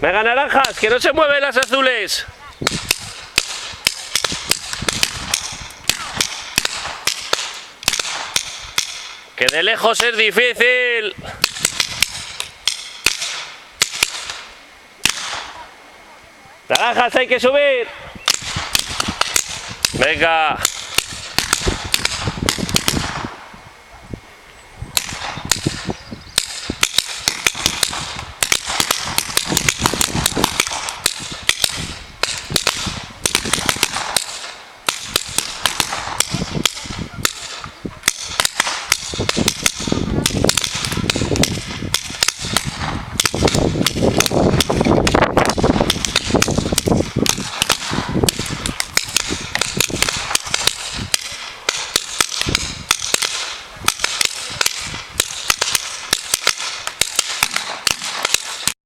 Venga, naranjas, que no se mueven las azules. Que de lejos es difícil. Naranjas, hay que subir. Venga.